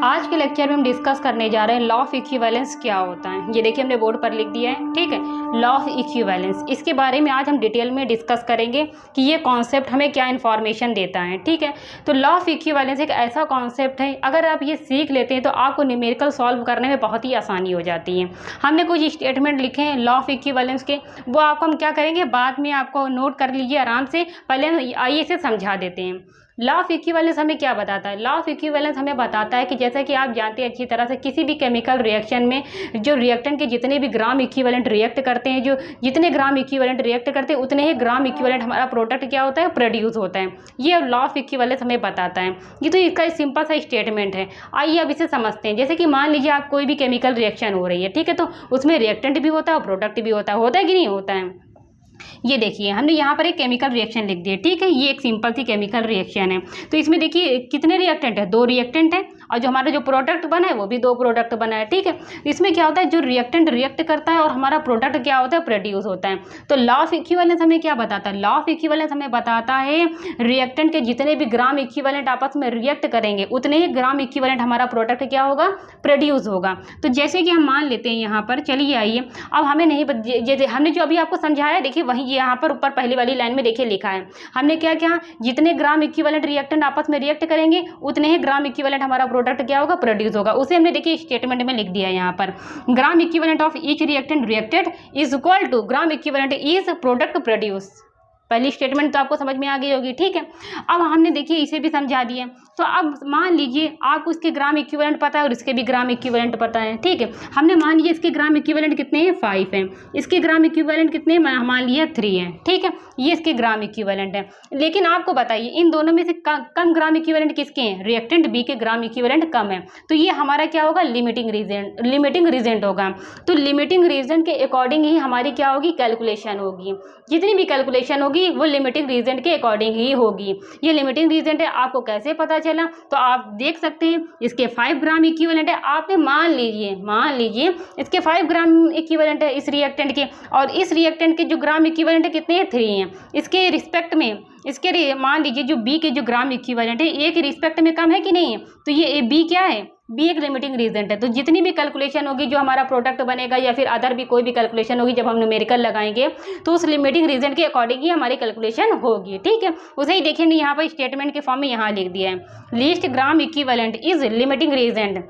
आज के लेक्चर में हम डिस्कस करने जा रहे हैं लॉ ऑफ इक्विवेलेंस क्या होता है। ये देखिए हमने बोर्ड पर लिख दिया है, ठीक है। लॉ ऑफ इक्विवेलेंस, इसके बारे में आज हम डिटेल में डिस्कस करेंगे कि ये कॉन्सेप्ट हमें क्या इन्फॉर्मेशन देता है, ठीक है। तो लॉ ऑफ इक्विवेलेंस एक ऐसा कॉन्सेप्ट है, अगर आप ये सीख लेते हैं तो आपको न्यूमेरिकल सॉल्व करने में बहुत ही आसानी हो जाती है। हमने कुछ स्टेटमेंट लिखे हैं लॉ ऑफ इक्विवेलेंस के, वो आपको हम क्या करेंगे बाद में आपको नोट कर लीजिए आराम से। पहले आइए इसे समझा देते हैं। लॉ ऑफ इक्विवेलेंस हमें क्या बताता है? लॉ ऑफ इक्विवेलेंस हमें बताता है कि जैसा कि आप जानते हैं अच्छी तरह से, किसी भी केमिकल रिएक्शन में जो रिएक्टेंट के जितने भी ग्राम इक्विवेलेंट रिएक्ट करते हैं, जो जितने ग्राम इक्विवेलेंट रिएक्ट करते हैं उतने ही ग्राम इक्विवेलेंट हमारा प्रोडक्ट क्या होता है, प्रोड्यूस होता है। ये लॉ ऑफ इक्विवेलेंस हमें बताता है। ये तो इसका सिंपल सा स्टेटमेंट है। आइए अब इसे समझते हैं। जैसे कि मान लीजिए आप कोई भी केमिकल रिएक्शन हो रही है, ठीक है, तो उसमें रिएक्टेंट भी होता है और प्रोडक्ट भी होता है कि नहीं होता है। ये देखिए हमने यहाँ पर एक केमिकल रिएक्शन लिख दिया, ठीक है। ये एक सिंपल सी केमिकल रिएक्शन है। तो इसमें देखिए कितने रिएक्टेंट है, 2 रिएक्टेंट है, और जो हमारा जो प्रोडक्ट बना है वो भी 2 प्रोडक्ट बना है, ठीक है। इसमें क्या होता है, जो रिएक्टेंट रिएक्ट करता है और हमारा प्रोडक्ट क्या होता है, प्रोड्यूस होता है। तो लॉ ऑफ इक्विवेलेंस हमें क्या बताता है? लॉ ऑफ इक्विवेलेंस हमें बताता है रिएक्टेंट के जितने भी ग्राम इक्विवेलेंट आपस में रिएक्ट करेंगे उतने ही ग्राम इक्विवेलेंट हमारा प्रोडक्ट क्या होगा, प्रोड्यूस होगा। तो जैसे कि हम मान लेते हैं यहाँ पर, चलिए आइए अब हमें नहीं जैसे हमने जो अभी आपको समझाया, देखिए वही यहाँ पर ऊपर पहली वाली लाइन में देखिए लिखा है। हमने क्या किया, जितने ग्राम इक्विवेलेंट रिएक्टेंट आपस में रिएक्ट करेंगे उतने ही ग्राम इक्विवेलेंट हमारा प्रोडक्ट क्या होगा, प्रोड्यूस होगा। उसे हमने देखिए स्टेटमेंट में लिख दिया है यहाँ पर, gram equivalent of each reactant reacted is equal to gram equivalent is product produce. पहली स्टेटमेंट तो आपको समझ में आ गई होगी, ठीक है। अब हमने देखिए इसे भी समझा दिया। तो अब मान लीजिए आपको इसके ग्राम इक्विवेलेंट पता है और इसके भी ग्राम इक्विवेलेंट पता है, ठीक है। हमने मान लीजिए इसके ग्राम इक्विवेलेंट कितने हैं, 5 हैं। इसके ग्राम इक्विवेलेंट कितने हैं, मान लिया 3 हैं, ठीक है। ये इसके ग्राम इक्विवेलेंट है। लेकिन आपको बताइए इन दोनों में से कम ग्राम इक्विवेलेंट किसके हैं? रिएक्टेंट बी के ग्राम इक्विवेलेंट कम है। तो ये हमारा क्या होगा, लिमिटिंग रीजेंट होगा। तो लिमिटिंग रीजेंट के अकॉर्डिंग ही हमारी क्या होगी, कैलकुलेशन होगी। जितनी भी कैलकुलेशन होगी वो लिमिटिंग रीजेंट के अकॉर्डिंग ही होगी। ये लिमिटिंग रीजेंट है, आपको कैसे पता चला? तो आप देख सकते हैं इसके 5 ग्राम इक्विवेलेंट है। आपने मान लीजिए इसके 5 ग्राम इक्विवेलेंट है इस रिएक्टेंट के, और इस रिएक्टेंट के जो ग्राम इक्विवेलेंट है कितने हैं, 3 हैं। इसके रिस्पेक्ट में मान लीजिए जो बी के जो ग्राम इक्विवेलेंट है ए के रिस्पेक्ट में कम है कि नहीं है। तो ये बी क्या है, बी एक लिमिटिंग रीजेंट है। तो जितनी भी कैलकुलेशन होगी जो हमारा प्रोडक्ट बनेगा या फिर अदर भी कोई भी कैलकुलेशन होगी, जब हम न्यूमेरिकल लगाएंगे तो उस लिमिटिंग रीजेंट के अकॉर्डिंग ही हमारी कैलकुलेशन होगी, ठीक है। उसे ही देखिए यहाँ पर स्टेटमेंट के फॉर्म में यहाँ लिख दिया है, least gram equivalent is limiting reagent,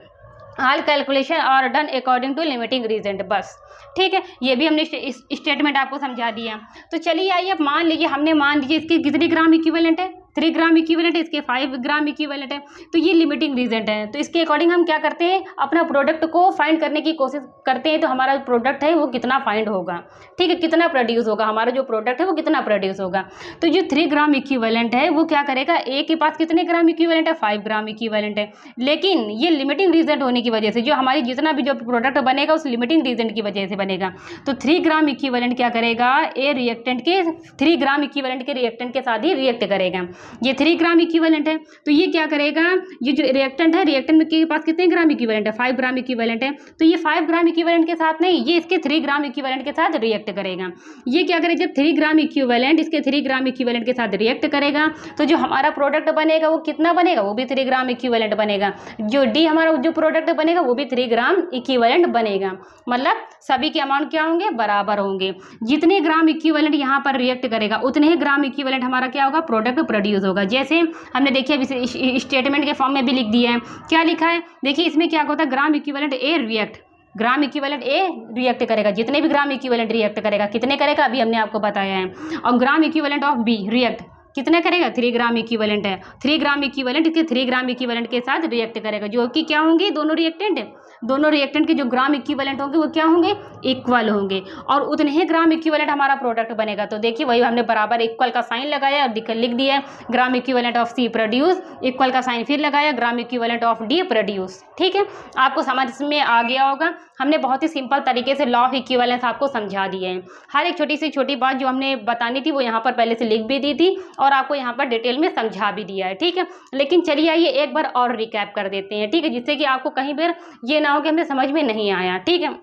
all calculation are done according to limiting reagent, बस, ठीक है। ये भी हमने स्टेटमेंट आपको समझा दिया। तो चलिए आइए अब मान लीजिए इसके कितने ग्राम इक्विवेलेंट है, 3 ग्राम इक्विवेलेंट है, इसके 5 ग्राम इक्विवेलेंट है। तो ये लिमिटिंग रीजेंट है। तो इसके अकॉर्डिंग हम क्या करते हैं, अपना प्रोडक्ट को फाइंड करने की कोशिश करते हैं। तो हमारा प्रोडक्ट है वो कितना फाइंड होगा, ठीक है, कितना प्रोड्यूस होगा, हमारा जो प्रोडक्ट है वो कितना प्रोड्यूस होगा। तो जो 3 ग्राम इक्विवेलेंट है वो क्या करेगा, ए के पास कितने ग्राम इक्विवेलेंट है, 5 ग्राम इक्विवेलेंट है। लेकिन ये लिमिटिंग रीजेंट होने की वजह से जो हमारी जितना भी जो प्रोडक्ट बनेगा उस लिमिटिंग रीजेंट की वजह से बनेगा। तो 3 ग्राम इक्विवेलेंट क्या करेगा, ए रिएक्टेंट के 3 ग्राम इक्विवेलेंट के रिएक्टेंट के साथ ही रिएक्ट करेगा। ये 3 ग्राम इक्विवेलेंट है। तो ये क्या करेगा, ये जो रिएक्टेंट है, रिएक्टेंट के पास कितने ग्राम इक्विवेलेंट है, 5 ग्राम इक्विवेलेंट है। तो ये 5 ग्राम इक्विवेलेंट के साथ नहीं, ये इसके 3 ग्राम इक्विवेलेंट के साथ रिएक्ट करेगा। ये क्या करेगा, जब 3 ग्राम इक्विवेलेंट इसके 3 ग्राम इक्विवेलेंट के साथ रिएक्ट करेगा तो जो हमारा प्रोडक्ट बनेगा वो कितना बनेगा, वो भी 3 ग्राम इक्विवेलेंट बनेगा। जो डी हमारा जो प्रोडक्ट बनेगा वो भी 3 ग्राम इक्विवेलेंट बनेगा। मतलब सभी के अमाउंट क्या होंगे, बराबर होंगे। जितने ग्राम इक्विवेलेंट यहाँ पर रिएक्ट करेगा उतने ही ग्राम इक्विवेलेंट हमारा क्या होगा, प्रोडक्ट प्रोड्यूस होगा। जैसे हमने देखिए स्टेटमेंट के फॉर्म में भी लिख दिया है। क्या लिखा है, देखिए इसमें क्या होता है, ग्राम इक्विवेलेंट ए रिएक्ट, ग्राम इक्विवेलेंट ए रिएक्ट करेगा, जितने भी ग्राम इक्विवेलेंट रिएक्ट करेगा, कितने करेगा अभी हमने आपको बताया है। और gram equivalent of B react कितना करेगा, 3 ग्राम इक्विवेलेंट है। 3 ग्राम इक्विवेलेंट इसके 3 ग्राम इक्विवेलेंट के साथ रिएक्ट करेगा, जो कि क्या होंगे, दोनों रिएक्टेंट के जो ग्राम इक्विवेलेंट होंगे वो क्या होंगे, इक्वल होंगे। और उतने ही ग्राम इक्विवेलेंट हमारा प्रोडक्ट बनेगा। तो देखिए वही हमने बराबर इक्वल का साइन लगाया और लिख दिया है gram equivalent of C produce, equal का साइन फिर लगाया, gram equivalent of D produce, ठीक है। आपको समझ में आ गया होगा। हमने बहुत ही सिंपल तरीके से लॉ ऑफ इक्विवेलेंस आपको समझा दिए हैं। हर एक छोटी से छोटी बात जो हमने बतानी थी वो यहाँ पर पहले से लिख भी दी थी और आपको यहाँ पर डिटेल में समझा भी दिया है, ठीक है। लेकिन चलिए आइए एक बार और रिकैप कर देते हैं, ठीक है, जिससे कि आपको कहीं पर ये ना हो कि हमें समझ में नहीं आया, ठीक है।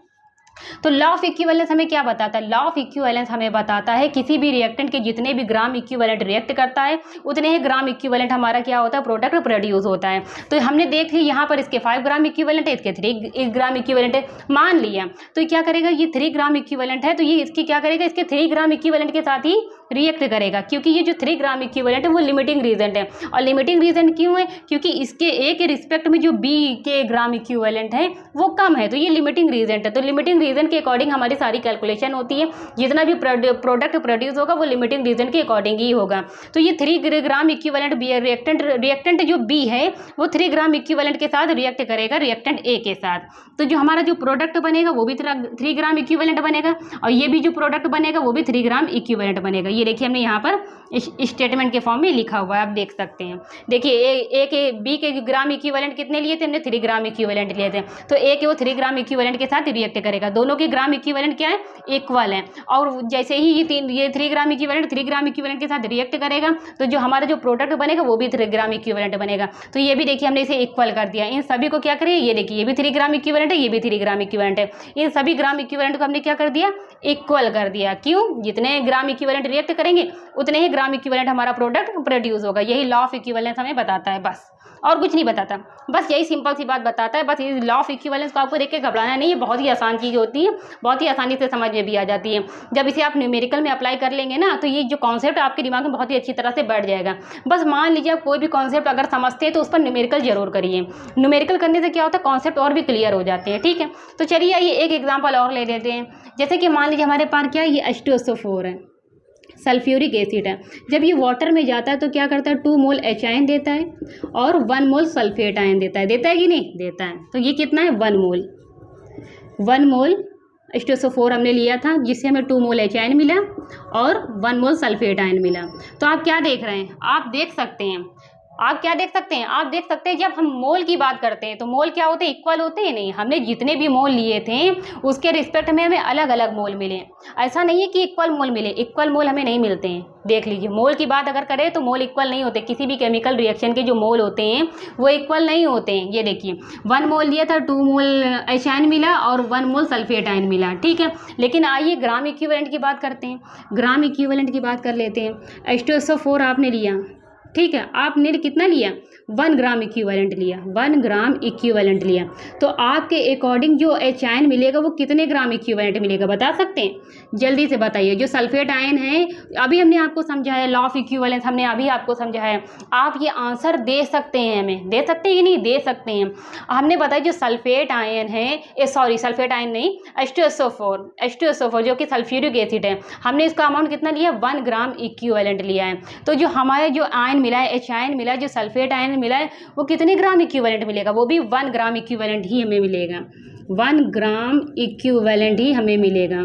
तो लॉ ऑफ इक्विवेलेंस हमें क्या बताता है? लॉ ऑफ इक्विवेलेंस हमें बताता है किसी भी रिएक्टेंट के जितने भी ग्राम इक्विवेलेंट रिएक्ट करता है उतने ही ग्राम इक्विवेलेंट हमारा क्या होता है? प्रोडक्ट प्रोड्यूस होता है। तो हमने देख लिया यहाँ पर इसके 5 ग्राम इक्विवेलेंट है, इसके 3 ग्राम इक्विवेलेंट है, मान लिया। तो क्या करेगा? ये 3 ग्राम इक्विवेलेंट है तो ये इसकी क्या करेगा? इसके 3 ग्राम इक्विवेलेंट के साथ ही रिएक्ट करेगा, क्योंकि ये जो 3 ग्राम इक्विवेलेंट है वो लिमिटिंग रीजेंट है। और लिमिटिंग रीजेंट क्यों है? क्योंकि इसके ए के रिस्पेक्ट में जो बी के ग्राम इक्विवेलेंट है वो कम है, तो ये लिमिटिंग रीजेंट है। तो लिमिटिंग रीजन के अकॉर्डिंग हमारी सारी कैलकुलेशन होती है, जितना भी प्रोडक्ट प्रोड्यूस होगा वो लिमिटिंग रीजन के अकॉर्डिंग ही होगा। तो ये 3 ग्राम इक्विवेलेंट रिएक्टेंट जो बी है वो 3 ग्राम इक्विवेलेंट के साथ रिएक्ट करेगा रिएक्टेंट ए के साथ। तो जो हमारा जो प्रोडक्ट बनेगा वो भी 3 ग्राम इक्विवेलेंट बनेगा, और ये भी जो प्रोडक्ट बनेगा वो भी 3 ग्राम इक्विवेलेंट बनेगा। ये देखिए हमने यहाँ पर स्टेटमेंट के फॉर्म में लिखा हुआ है, आप देख सकते हैं। देखिए ए के बी के ग्राम इक्विवेलेंट कितने लिए थे? हमने 3 ग्राम इक्विवेलेंट लिए थे। तो ए के वो 3 ग्राम इक्विवेलेंट के साथ रिएक्ट करेगा। दोनों के ग्राम इक्विवेलेंट क्या है? इक्वल है। और जैसे ही ये 3 ग्राम इक्विवेलेंट 3 ग्राम इक्विवेलेंट के साथ रिएक्ट करेगा तो जो हमारा जो प्रोडक्ट बनेगा वो भी 3 ग्राम इक्विवेलेंट बनेगा। तो ये भी देखिए हमने इसे इक्वल कर दिया। इन सभी को क्या करें? ये देखिए ये भी 3 ग्राम इक्विवेलेंट है, ये भी 3 ग्राम इक्विवेलेंट है। इन सभी ग्राम इक्विवेलेंट को हमने क्या कर दिया? इक्वल कर दिया। क्यों? जितने ग्राम इक्विवेलेंट रिएक्ट करेंगे उतने ही ग्राम इक्विवेलेंट हमारा प्रोडक्ट प्रोड्यूस होगा। यही लॉ ऑफ इक्विवेलेंस हमें बताता है, बस और कुछ नहीं बताता। बस यही सिंपल सी बात बताता है। बस ये लॉ ऑफ इक्विवेलेंस को आपको देख के घबराना नहीं है, बहुत ही आसान चीज़ होती है, बहुत ही आसानी से समझ में भी आ जाती है। जब इसे आप न्यूमेरिकल में अप्लाई कर लेंगे ना तो ये जो कॉन्सेप्ट आपके दिमाग में बहुत ही अच्छी तरह से बैठ जाएगा। बस मान लीजिए आप कोई भी कॉन्सेप्ट अगर समझते हैं तो उस पर न्यूमेरिकल जरूर करिए। न्यूमेरिकल करने से क्या होता है? कॉन्सेप्ट और भी क्लियर हो जाते हैं। ठीक है, तो चलिए आइए एक एग्जाम्पल और ले लेते हैं। जैसे कि मान लीजिए हमारे पास क्या है? ये H2SO4 है, सल्फ्यूरिक एसिड है। जब ये वाटर में जाता है तो क्या करता है? 2 मोल H आयन देता है और 1 मोल सल्फेट आयन देता है। देता है कि नहीं? देता है। तो ये कितना है? 1 मोल H2SO4 हमने लिया था, जिससे हमें 2 मोल H आयन मिला और 1 मोल सल्फेट आयन मिला। तो आप क्या देख रहे हैं? आप देख सकते हैं जब हम मोल की बात करते हैं तो मोल क्या होते हैं? इक्वल होते हैं। नहीं, हमने जितने भी मोल लिए थे उसके रिस्पेक्ट में हमें अलग अलग मोल मिले। ऐसा नहीं है कि इक्वल मोल मिले, इक्वल मोल हमें नहीं मिलते हैं। देख लीजिए, मोल की बात अगर करें तो मोल इक्वल नहीं होते। किसी भी केमिकल रिएक्शन के जो मोल होते हैं वो इक्वल नहीं होते हैं। ये देखिए 1 मोल लिया था, 2 मोल H आयन मिला और 1 मोल सल्फेट आयन मिला। ठीक है, लेकिन आइए ग्राम इक्विवेलेंट की बात करते हैं। ग्राम इक्विवेलेंट की बात कर लेते हैं। H2SO4 आपने लिया, ठीक है, आपने कितना लिया? 1 ग्राम इक्विवेलेंट लिया, 1 ग्राम इक्विवेलेंट लिया। तो आपके अकॉर्डिंग जो H आयन मिलेगा वो कितने ग्राम इक्विवेलेंट मिलेगा? बता सकते हैं? जल्दी से बताइए। जो सल्फेट आयन है, अभी हमने आपको समझाया लॉ ऑफ इक्विवेलेंस, हमने अभी आपको समझाया। आप ये आंसर दे सकते हैं, हमें दे सकते हैं कि नहीं? दे सकते हैं। हमने बताया जो सल्फेट आयन है, सल्फेट आयन नहीं, H2SO4 जो कि सल्फ्यूरिक एसिड है, हमने इसका अमाउंट कितना लिया? 1 ग्राम इक्विवेलेंट लिया है। तो जो हमारे जो आयन मिला है, H आयन मिला है, जो सल्फेट आयन मिला है, वो कितने ग्राम इक्विवेलेंट मिलेगा? वो भी 1 ग्राम इक्विवेलेंट ही हमें मिलेगा। 1 ग्राम इक्विवेलेंट ही हमें मिलेगा।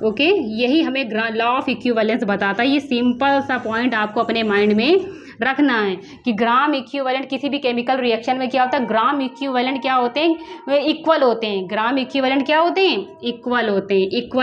ओके, यही हमें लॉ ऑफ इक्विवेलेंस बताता है। ये सिंपल सा पॉइंट आपको अपने माइंड में रखना है कि ग्राम इक्विवेलेंट किसी भी केमिकल रिएक्शन में क्या होता है? ग्राम इक्विवेलेंट क्या होते हैं? इक्वल होते हैं। ग्राम इक्विवेलेंट क्या होते हैं? इक्वल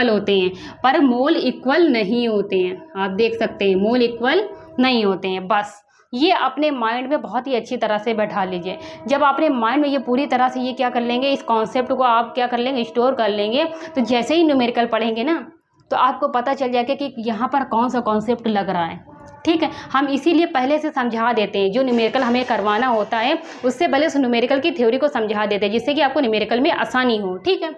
होते हैं, पर मोल इक्वल नहीं होते हैं। आप देख सकते हैं मोल इक्वल नहीं होते हैं। बस ये अपने माइंड में बहुत ही अच्छी तरह से बैठा लीजिए। जब अपने माइंड में ये पूरी तरह से ये क्या कर लेंगे, इस कॉन्सेप्ट को आप क्या कर लेंगे? स्टोर कर लेंगे। तो जैसे ही न्यूमेरिकल पढ़ेंगे ना तो आपको पता चल जाएगा कि यहाँ पर कौन सा कॉन्सेप्ट लग रहा है। ठीक है, हम इसीलिए पहले से समझा देते हैं। जो न्यूमेरिकल हमें करवाना होता है उससे पहले उस न्यूमेरिकल की थ्योरी को समझा देते हैं, जिससे कि आपको न्यूमेरिकल में आसानी हो। ठीक है,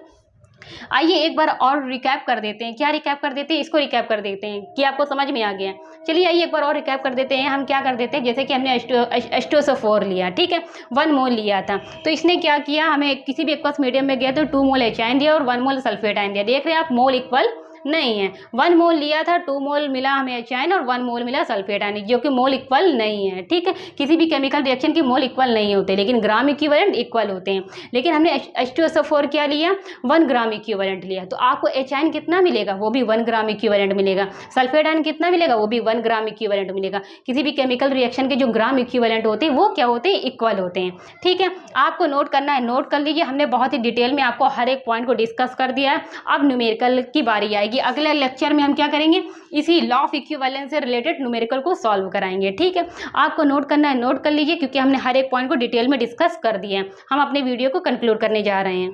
आइए एक बार और रिकैप कर देते हैं। क्या रिकैप कर देते हैं? इसको रिकैप कर देते हैं कि आपको समझ में आ गया। चलिए आइए एक बार और रिकैप कर देते हैं। हम क्या कर देते हैं, जैसे कि हमने H2SO4 लिया, ठीक है, 1 मोल लिया था। तो इसने क्या किया, हमें किसी भी एक्वस मीडियम में गया तो 2 मोल H आयन दिया और 1 मोल सल्फेट आयन दिया। देख रहे हैं आप, मोल इक्वल नहीं है। 1 मोल लिया था, 2 मोल मिला हमें H आयन और 1 मोल मिला सल्फेट आयन, जो कि मोल इक्वल नहीं है। ठीक है, किसी भी केमिकल रिएक्शन के मोल इक्वल नहीं होते, लेकिन ग्राम इक्विवेलेंट इक्वल होते हैं। लेकिन हमने H2SO4 क्या लिया? 1 ग्राम इक्विवेलेंट लिया। तो आपको H आयन कितना मिलेगा? वो भी 1 ग्राम इक्विवेलेंट मिलेगा। सल्फेट आयन कितना मिलेगा? वो भी 1 ग्राम इक्विवेलेंट मिलेगा। किसी भी केमिकल रिएक्शन के जो ग्राम इक्विवेलेंट होते हैं वो क्या होते हैं? इक्वल होते हैं। ठीक है, आपको नोट करना है, नोट कर लीजिए। हमने बहुत ही डिटेल में आपको हर एक पॉइंट को डिस्कस कर दिया है। अब न्यूमेरिकल की बारी आएगी। अगले लेक्चर में हम क्या करेंगे, इसी लॉ ऑफ इक्विवेलेंस से रिलेटेड न्यूमेरिकल को सॉल्व कराएंगे। ठीक है, आपको नोट करना है, नोट कर लीजिए, क्योंकि हमने हर एक पॉइंट को डिटेल में डिस्कस कर दिया है। हम अपने वीडियो को कंक्लूड करने जा रहे हैं।